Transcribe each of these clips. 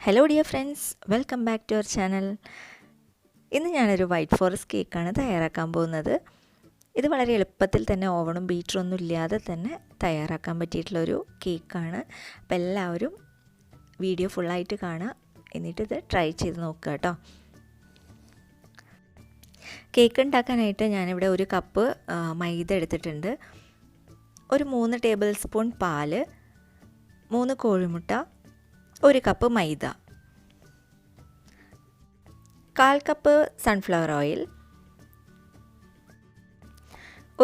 Hello dear friends, welcome back to our channel. ഇന്ന് ഞാനൊരു white forest കേക്കാണ് തയ്യാറാക്കാൻ പോകുന്നത്. ഇത് വളരെ എളുപ്പത്തിൽ തന്നെ ഓവണും ബീറ്ററൊന്നും ഇല്ലാതെ തന്നെ തയ്യാറാക്കാൻ പറ്റിയിട്ടുള്ളൊരു കേക്കാണ്. അപ്പോൾ എല്ലാവരും വീഡിയോ ഫുള്ളായിട്ട് കാണുക, എന്നിട്ടിത് ട്രൈ ചെയ്ത് നോക്കുക കേട്ടോ. കേക്ക് ഉണ്ടാക്കാനായിട്ട് ഞാനിവിടെ ഒരു കപ്പ് മൈദ എടുത്തിട്ടുണ്ട്, ഒരു 3 ടേബിൾ സ്പൂൺ പാല്, 3 കോഴിമുട്ട, 1 കപ്പ് മൈദ, 1/4 cup sunflower oil,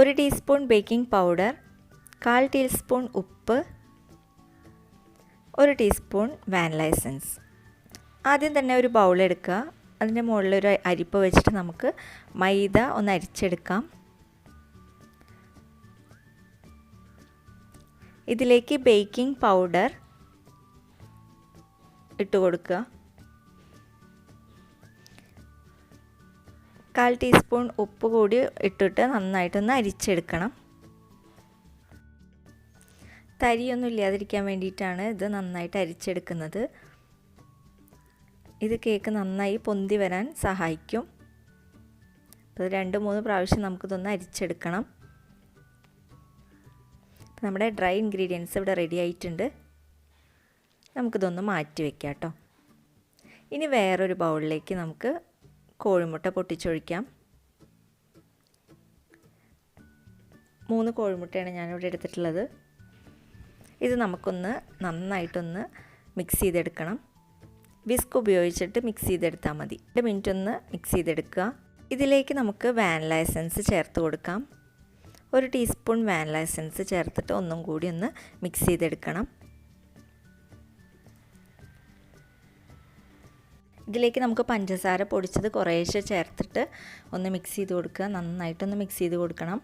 1 teaspoon baking powder, 1/4 teaspoon ഉപ്പ്, 1 ടീസ്പൂൺ വാനില എസൻസ്. ആദ്യം തന്നെ ഒരു ബൗൾ എടുക്കുക. അതിൻ്റെ മുകളിലൊരു അരിപ്പ വെച്ചിട്ട് നമുക്ക് മൈദ ഒന്ന് അരിച്ചെടുക്കാം. ഇതിലേക്ക് ബേക്കിംഗ് പൗഡർ ഇട്ട് കൊടുക്കുക. 1/4 ടീസ്പൂൺ ഉപ്പ് കൂടി ഇട്ടിട്ട് നന്നായിട്ടൊന്ന് അരിച്ചെടുക്കണം. തരിയൊന്നും ഇല്ലാതിരിക്കാൻ വേണ്ടിയിട്ടാണ് ഇത് നന്നായിട്ട് അരിച്ചെടുക്കുന്നത്. ഇത് കേക്ക് നന്നായി പൊന്തി വരാൻ സഹായിക്കും. അപ്പോൾ 2-3 പ്രാവശ്യം നമുക്കിതൊന്ന് അരിച്ചെടുക്കണം. നമ്മുടെ ഡ്രൈ ഇൻഗ്രീഡിയൻസ് ഇവിടെ റെഡി ആയിട്ടുണ്ട്. നമുക്കിതൊന്ന് മാറ്റി വയ്ക്കാം കേട്ടോ. ഇനി വേറൊരു ബൗളിലേക്ക് നമുക്ക് കോഴിമുട്ട പൊട്ടിച്ചൊഴിക്കാം. 3 കോഴിമുട്ടയാണ് ഞാനിവിടെ എടുത്തിട്ടുള്ളത്. ഇത് നമുക്കൊന്ന് നന്നായിട്ടൊന്ന് മിക്സ് ചെയ്തെടുക്കണം. വിസ്ക് ഉപയോഗിച്ചിട്ട് മിക്സ് ചെയ്തെടുത്താൽ മതി. 2 മിനിറ്റ് ഒന്ന് മിക്സ് ചെയ്തെടുക്കുക. ഇതിലേക്ക് നമുക്ക് വാനില എസൻസ് ചേർത്ത് കൊടുക്കാം. 1 ടീസ്പൂൺ വാനില എസൻസ് ചേർത്തിട്ട് ഒന്നും കൂടി ഒന്ന് മിക്സ് ചെയ്തെടുക്കണം. ഇതിലേക്ക് നമുക്ക് പഞ്ചസാര പൊടിച്ചത് കുറേശ്ശെ ചേർത്തിട്ട് ഒന്ന് മിക്സ് ചെയ്ത് കൊടുക്കുക. നന്നായിട്ടൊന്ന് മിക്സ് ചെയ്ത് കൊടുക്കണം.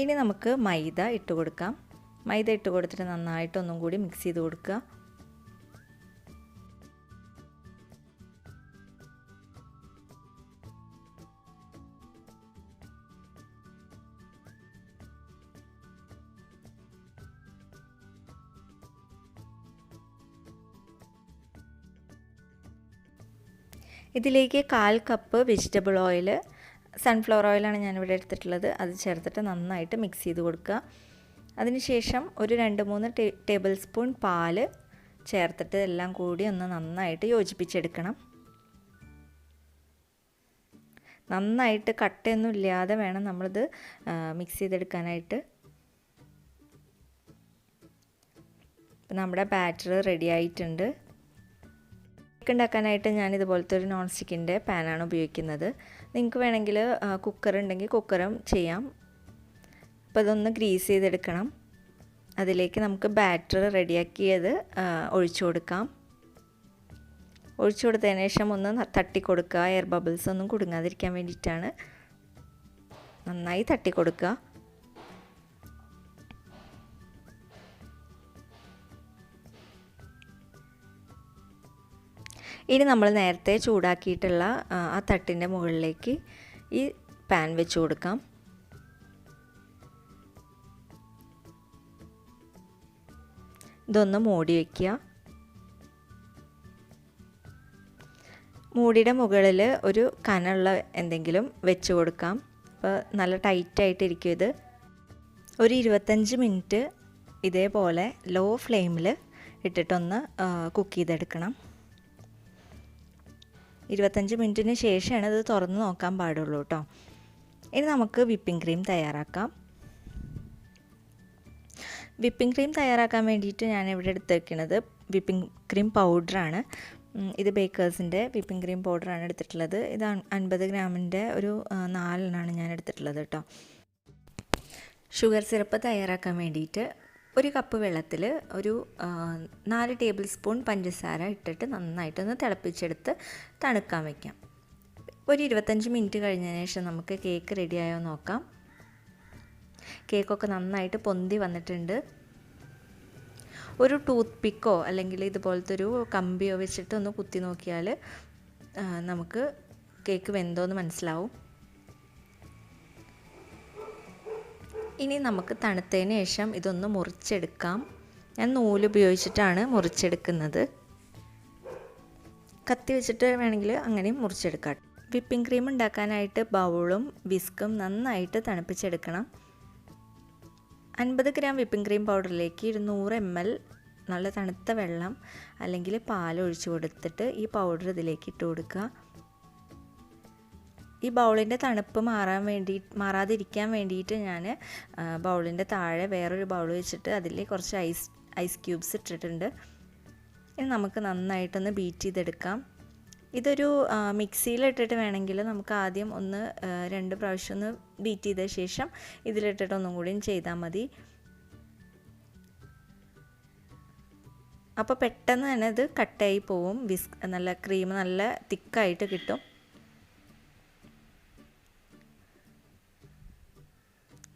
ഇനി നമുക്ക് മൈദ ഇട്ട് കൊടുക്കാം. മൈദ ഇട്ട് കൊടുത്തിട്ട് നന്നായിട്ടൊന്നും കൂടി മിക്സ് ചെയ്ത് കൊടുക്കുക. ഇതിലേക്ക് 1/4 കപ്പ് വെജിറ്റബിൾ ഓയിൽ, സൺഫ്ലവർ ഓയിലാണ് ഞാനിവിടെ എടുത്തിട്ടുള്ളത്, അത് ചേർത്തിട്ട് നന്നായിട്ട് മിക്സ് ചെയ്ത് കൊടുക്കുക. അതിനുശേഷം ഒരു 2-3 ടേബിൾ സ്പൂൺ പാല് ചേർത്തിട്ട് എല്ലാം കൂടി ഒന്ന് നന്നായിട്ട് യോജിപ്പിച്ചെടുക്കണം. നന്നായിട്ട് കട്ടയൊന്നും ഇല്ലാതെ വേണം നമ്മളിത് മിക്സ് ചെയ്തെടുക്കാനായിട്ട്. നമ്മുടെ ബാറ്റർ റെഡി ആയിട്ടുണ്ട്. കേക്ക് ഉണ്ടാക്കാനായിട്ട് ഞാനിതുപോലത്തെ ഒരു നോൺ സ്റ്റിക്കിൻ്റെ പാനാണ് ഉപയോഗിക്കുന്നത്. നിങ്ങൾക്ക് വേണമെങ്കിൽ കുക്കർ ഉണ്ടെങ്കിൽ കുക്കറും ചെയ്യാം. അപ്പോൾ അതൊന്ന് ഗ്രീസ് ചെയ്തെടുക്കണം. അതിലേക്ക് നമുക്ക് ബാറ്റർ റെഡിയാക്കിയത് ഒഴിച്ചു കൊടുക്കാം. ഒഴിച്ചു കൊടുത്തതിന് ശേഷം ഒന്ന് തട്ടി കൊടുക്കുക. എയർ ബബിൾസ് ഒന്നും കുടുങ്ങാതിരിക്കാൻ വേണ്ടിയിട്ടാണ്. നന്നായി തട്ടി കൊടുക്കുക. ഇനി നമ്മൾ നേരത്തെ ചൂടാക്കിയിട്ടുള്ള ആ തട്ടിൻ്റെ മുകളിലേക്ക് ഈ പാൻ വെച്ച് കൊടുക്കാം. ഇതൊന്ന് മൂടി വയ്ക്കുക. മൂടിയുടെ മുകളിൽ ഒരു കനമുള്ള എന്തെങ്കിലും വെച്ച് കൊടുക്കാം. അപ്പോൾ നല്ല ടൈറ്റായിട്ടിരിക്കും ഇത്. ഒരു 25 മിനിറ്റ് ഇതേപോലെ ലോ ഫ്ലെയിമിൽ ഇട്ടിട്ടൊന്ന് കുക്ക് ചെയ്തെടുക്കണം. 25 മിനിറ്റിന് ശേഷമാണ് ഇത് തുറന്ന് നോക്കാൻ പാടുള്ളൂ കേട്ടോ. ഇനി നമുക്ക് വിപ്പിംഗ് ക്രീം തയ്യാറാക്കാം. വിപ്പിംഗ് ക്രീം തയ്യാറാക്കാൻ വേണ്ടിയിട്ട് ഞാനിവിടെ എടുത്തിരിക്കുന്നത് വിപ്പിംഗ് ക്രീം പൗഡറാണ്. ഇത് ബേക്കേഴ്സിൻ്റെ വിപ്പിംഗ് ക്രീം പൗഡറാണ് എടുത്തിട്ടുള്ളത്. ഇത് 50 ഗ്രാമിൻ്റെ ഒരു 4 എണ്ണമാണ് ഞാൻ എടുത്തിട്ടുള്ളത് കേട്ടോ. ഷുഗർ സിറപ്പ് തയ്യാറാക്കാൻ വേണ്ടിയിട്ട് 1 കപ്പ് വെള്ളത്തിൽ ഒരു 4 ടേബിൾ സ്പൂൺ പഞ്ചസാര ഇട്ടിട്ട് നന്നായിട്ടൊന്ന് തിളപ്പിച്ചെടുത്ത് തണുക്കാൻ വയ്ക്കാം. ഒരു 25 മിനിറ്റ് കഴിഞ്ഞതിന് ശേഷം നമുക്ക് കേക്ക് റെഡിയായോ നോക്കാം. കേക്കൊക്കെ നന്നായിട്ട് പൊന്തി വന്നിട്ടുണ്ട്. ഒരു ടൂത്ത് പിക്കോ അല്ലെങ്കിൽ ഇതുപോലത്തെ ഒരു കമ്പിയോ വെച്ചിട്ട് ഒന്ന് കുത്തി നോക്കിയാൽ നമുക്ക് കേക്ക് വെന്തോന്ന് മനസ്സിലാവും. ഇനി നമുക്ക് തണുത്തതിന് ശേഷം ഇതൊന്ന് മുറിച്ചെടുക്കാം. ഞാൻ നൂല് ഉപയോഗിച്ചിട്ടാണ് മുറിച്ചെടുക്കുന്നത്. കത്തി വെച്ചിട്ട് വേണമെങ്കിൽ അങ്ങനെയും മുറിച്ചെടുക്കാം. വിപ്പിംഗ് ക്രീം ഉണ്ടാക്കാനായിട്ട് ബൗളും വിസ്കും നന്നായിട്ട് തണുപ്പിച്ചെടുക്കണം. 50 ഗ്രാം വിപ്പിംഗ് ക്രീം പൗഡറിലേക്ക് 200 ml നല്ല തണുത്ത വെള്ളം അല്ലെങ്കിൽ പാൽ ഒഴിച്ചു കൊടുത്തിട്ട് ഈ പൗഡർ ഇതിലേക്ക് ഇട്ട് കൊടുക്കുക. ഈ ബൗളിൻ്റെ തണുപ്പ് മാറാതിരിക്കാൻ വേണ്ടിയിട്ട് ഞാൻ ബൗളിൻ്റെ താഴെ വേറൊരു ബൗൾ വെച്ചിട്ട് അതിൽ കുറച്ച് ഐസ് ക്യൂബ്സ് ഇട്ടിട്ടുണ്ട്. ഇനി നമുക്ക് നന്നായിട്ടൊന്ന് ബീറ്റ് ചെയ്തെടുക്കാം. ഇതൊരു മിക്സിയിലിട്ടിട്ട് വേണമെങ്കിൽ നമുക്ക് ആദ്യം 2 പ്രാവശ്യം ഒന്ന് ബീറ്റ് ചെയ്ത ശേഷം ഇതിലിട്ടിട്ട് ഒന്നും കൂടിയും ചെയ്താൽ മതി. അപ്പോൾ പെട്ടെന്ന് തന്നെ ഇത് കട്ടായി പോവും. നല്ല ക്രീം നല്ല തിക്കായിട്ട് കിട്ടും.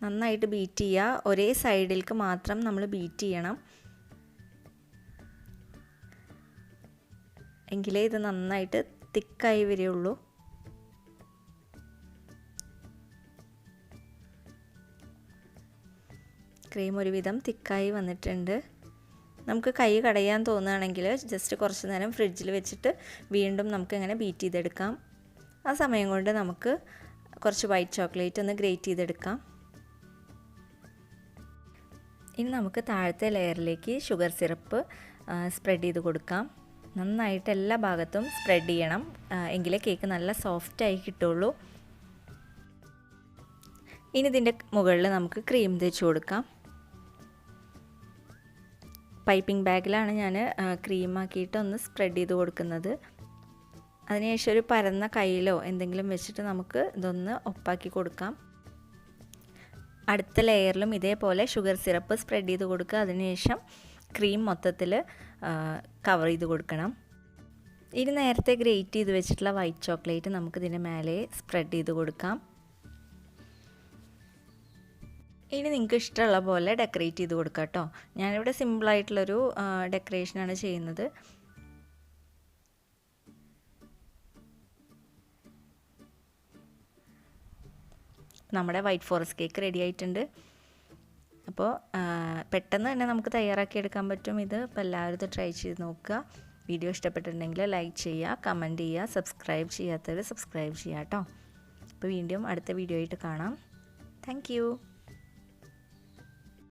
നന്നായിട്ട് ബീറ്റ് ചെയ്യുക. ഒരേ സൈഡിലേക്ക് മാത്രം നമ്മൾ ബീറ്റ് ചെയ്യണം. എങ്കിലേ ഇത് നന്നായിട്ട് തിക്കായി വരികയുള്ളൂ. ക്രീം ഒരുവിധം തിക്കായി വന്നിട്ടുണ്ട്. നമുക്ക് കൈ കടയാൻ തോന്നുകയാണെങ്കിൽ ജസ്റ്റ് കുറച്ച് നേരം ഫ്രിഡ്ജിൽ വെച്ചിട്ട് വീണ്ടും നമുക്ക് ഇങ്ങനെ ബീറ്റ് ചെയ്തെടുക്കാം. ആ സമയം കൊണ്ട് നമുക്ക് കുറച്ച് വൈറ്റ് ചോക്ലേറ്റ് ഒന്ന് ഗ്രേറ്റ് ചെയ്തെടുക്കാം. ഇനി നമുക്ക് താഴത്തെ ലെയറിലേക്ക് ഷുഗർ സിറപ്പ് സ്പ്രെഡ് ചെയ്ത് കൊടുക്കാം. നന്നായിട്ട് എല്ലാ ഭാഗത്തും സ്പ്രെഡ് ചെയ്യണം. എങ്കിലേ കേക്ക് നല്ല സോഫ്റ്റായി കിട്ടുള്ളൂ. ഇനി ഇതിൻ്റെ മുകളിൽ നമുക്ക് ക്രീം തേച്ച് കൊടുക്കാം. പൈപ്പിംഗ് ബാഗിലാണ് ഞാൻ ക്രീമാക്കിയിട്ട് ഒന്ന് സ്പ്രെഡ് ചെയ്ത് കൊടുക്കുന്നത്. അതിനുശേഷം ഒരു പരന്ന കയ്യിലോ എന്തെങ്കിലും വെച്ചിട്ട് നമുക്ക് ഇതൊന്ന് ഒപ്പാക്കി കൊടുക്കാം. അടുത്ത ലെയറിലും ഇതേപോലെ ഷുഗർ സിറപ്പ് സ്പ്രെഡ് ചെയ്ത് കൊടുക്കുക. അതിനുശേഷം ക്രീം മൊത്തത്തിൽ കവർ ചെയ്ത് കൊടുക്കണം. ഇനി നേരത്തെ ഗ്രേറ്റ് ചെയ്ത് വെച്ചിട്ടുള്ള വൈറ്റ് ചോക്ലേറ്റ് നമുക്കിതിൻ്റെ മേലെ സ്പ്രെഡ് ചെയ്ത് കൊടുക്കാം. ഇനി നിങ്ങൾക്ക് ഇഷ്ടമുള്ള പോലെ ഡെക്കറേറ്റ് ചെയ്ത് കൊടുക്കാം കേട്ടോ. ഞാനിവിടെ സിമ്പിളായിട്ടുള്ളൊരു ഡെക്കറേഷനാണ് ചെയ്യുന്നത്. നമ്മുടെ വൈറ്റ് ഫോറസ്റ്റ് കേക്ക് റെഡി ആയിട്ടുണ്ട്. അപ്പോൾ പെട്ടെന്ന് തന്നെ നമുക്ക് തയ്യാറാക്കി എടുക്കാൻ പറ്റും ഇത്. അപ്പോൾ എല്ലാവരും ഇത് ട്രൈ ചെയ്ത് നോക്കുക. വീഡിയോ ഇഷ്ടപ്പെട്ടിട്ടുണ്ടെങ്കിൽ ലൈക്ക് ചെയ്യുക, കമൻറ്റ് ചെയ്യുക, സബ്സ്ക്രൈബ് ചെയ്യാത്തവർ സബ്സ്ക്രൈബ് ചെയ്യുക കേട്ടോ. അപ്പോൾ വീണ്ടും അടുത്ത വീഡിയോ ആയിട്ട് കാണാം. താങ്ക്